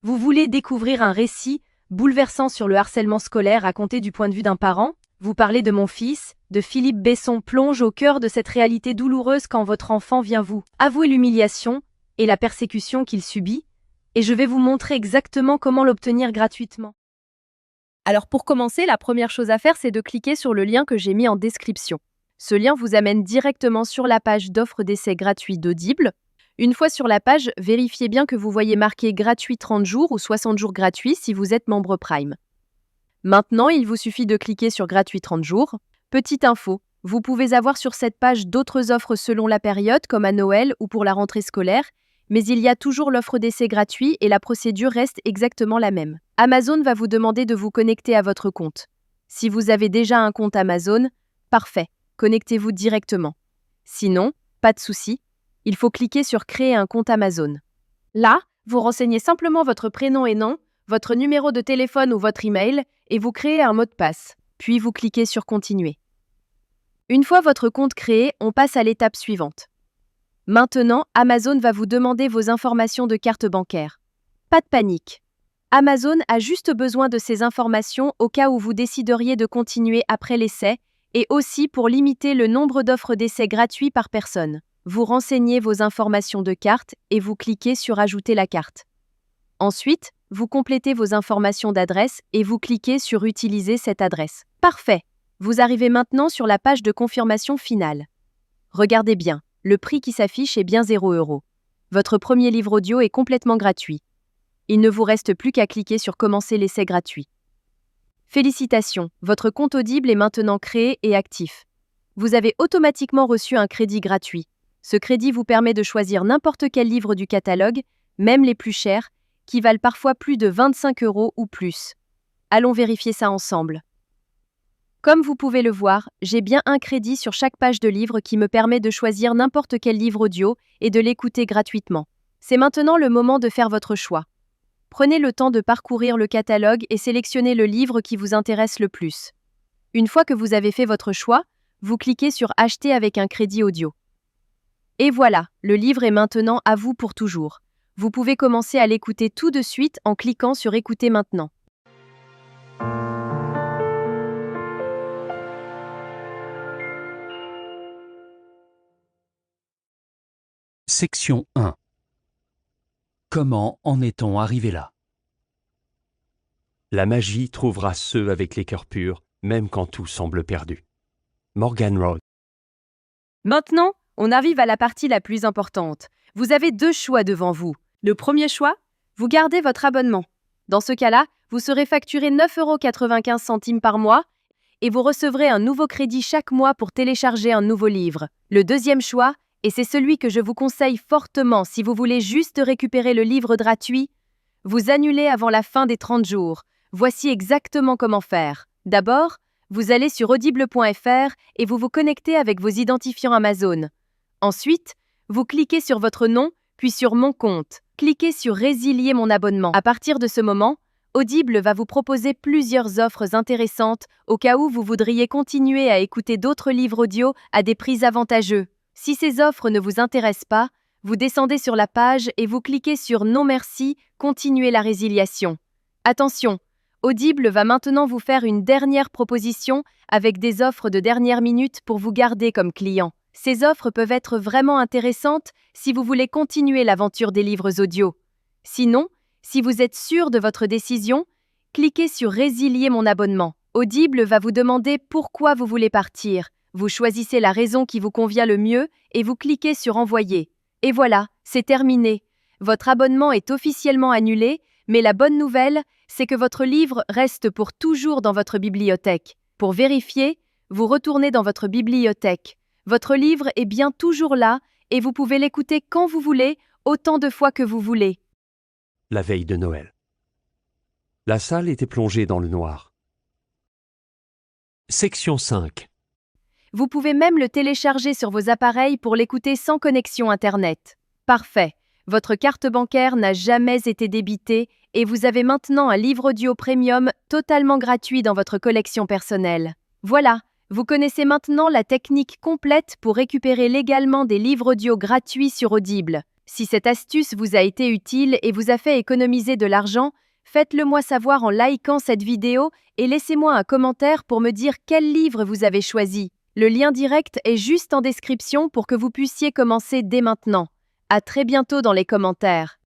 Vous voulez découvrir un récit bouleversant sur le harcèlement scolaire raconté du point de vue d'un parent? Vous parlez de Mon fils, de Philippe Besson plonge au cœur de cette réalité douloureuse quand votre enfant vient vous avouer l'humiliation et la persécution qu'il subit, et je vais vous montrer exactement comment l'obtenir gratuitement. Alors pour commencer, la première chose à faire, c'est de cliquer sur le lien que j'ai mis en description. Ce lien vous amène directement sur la page d'offre d'essai gratuit d'Audible. Une fois sur la page, vérifiez bien que vous voyez marqué gratuit 30 jours ou 60 jours gratuits si vous êtes membre Prime. Maintenant, il vous suffit de cliquer sur gratuit 30 jours. Petite info, vous pouvez avoir sur cette page d'autres offres selon la période, comme à Noël ou pour la rentrée scolaire, mais il y a toujours l'offre d'essai gratuit et la procédure reste exactement la même. Amazon va vous demander de vous connecter à votre compte. Si vous avez déjà un compte Amazon, parfait, connectez-vous directement. Sinon, pas de souci, il faut cliquer sur Créer un compte Amazon. Là, vous renseignez simplement votre prénom et nom, votre numéro de téléphone ou votre email, et vous créez un mot de passe. Puis vous cliquez sur Continuer. Une fois votre compte créé, on passe à l'étape suivante. Maintenant, Amazon va vous demander vos informations de carte bancaire. Pas de panique. Amazon a juste besoin de ces informations au cas où vous décideriez de continuer après l'essai et aussi pour limiter le nombre d'offres d'essai gratuits par personne. Vous renseignez vos informations de carte et vous cliquez sur Ajouter la carte. Ensuite, vous complétez vos informations d'adresse et vous cliquez sur Utiliser cette adresse. Parfait. Vous arrivez maintenant sur la page de confirmation finale. Regardez bien, le prix qui s'affiche est bien 0 €. Votre premier livre audio est complètement gratuit. Il ne vous reste plus qu'à cliquer sur Commencer l'essai gratuit. Félicitations, votre compte Audible est maintenant créé et actif. Vous avez automatiquement reçu un crédit gratuit. Ce crédit vous permet de choisir n'importe quel livre du catalogue, même les plus chers, qui valent parfois plus de 25 € ou plus. Allons vérifier ça ensemble. Comme vous pouvez le voir, j'ai bien un crédit sur chaque page de livre qui me permet de choisir n'importe quel livre audio et de l'écouter gratuitement. C'est maintenant le moment de faire votre choix. Prenez le temps de parcourir le catalogue et sélectionnez le livre qui vous intéresse le plus. Une fois que vous avez fait votre choix, vous cliquez sur Acheter avec un crédit audio. Et voilà, le livre est maintenant à vous pour toujours. Vous pouvez commencer à l'écouter tout de suite en cliquant sur Écouter maintenant. Section 1. Comment en est-on arrivé là? La magie trouvera ceux avec les cœurs purs, même quand tout semble perdu. Morgan Road. Maintenant, on arrive à la partie la plus importante. Vous avez deux choix devant vous. Le premier choix, vous gardez votre abonnement. Dans ce cas-là, vous serez facturé 9,95 € par mois et vous recevrez un nouveau crédit chaque mois pour télécharger un nouveau livre. Le deuxième choix, et c'est celui que je vous conseille fortement si vous voulez juste récupérer le livre gratuit, vous annulez avant la fin des 30 jours. Voici exactement comment faire. D'abord, vous allez sur audible.fr et vous vous connectez avec vos identifiants Amazon. Ensuite, vous cliquez sur votre nom, puis sur Mon compte. Cliquez sur Résilier mon abonnement. À partir de ce moment, Audible va vous proposer plusieurs offres intéressantes au cas où vous voudriez continuer à écouter d'autres livres audio à des prix avantageux. Si ces offres ne vous intéressent pas, vous descendez sur la page et vous cliquez sur Non merci, continuer la résiliation. Attention, Audible va maintenant vous faire une dernière proposition avec des offres de dernière minute pour vous garder comme client. Ces offres peuvent être vraiment intéressantes si vous voulez continuer l'aventure des livres audio. Sinon, si vous êtes sûr de votre décision, cliquez sur Résilier mon abonnement. Audible va vous demander pourquoi vous voulez partir. Vous choisissez la raison qui vous convient le mieux et vous cliquez sur Envoyer. Et voilà, c'est terminé. Votre abonnement est officiellement annulé, mais la bonne nouvelle, c'est que votre livre reste pour toujours dans votre bibliothèque. Pour vérifier, vous retournez dans votre bibliothèque. Votre livre est bien toujours là et vous pouvez l'écouter quand vous voulez, autant de fois que vous voulez. La veille de Noël. La salle était plongée dans le noir. Section 5. Vous pouvez même le télécharger sur vos appareils pour l'écouter sans connexion Internet. Parfait. Votre carte bancaire n'a jamais été débitée et vous avez maintenant un livre audio premium totalement gratuit dans votre collection personnelle. Voilà, vous connaissez maintenant la technique complète pour récupérer légalement des livres audio gratuits sur Audible. Si cette astuce vous a été utile et vous a fait économiser de l'argent, faites-le moi savoir en likant cette vidéo et laissez-moi un commentaire pour me dire quel livre vous avez choisi. Le lien direct est juste en description pour que vous puissiez commencer dès maintenant. À très bientôt dans les commentaires.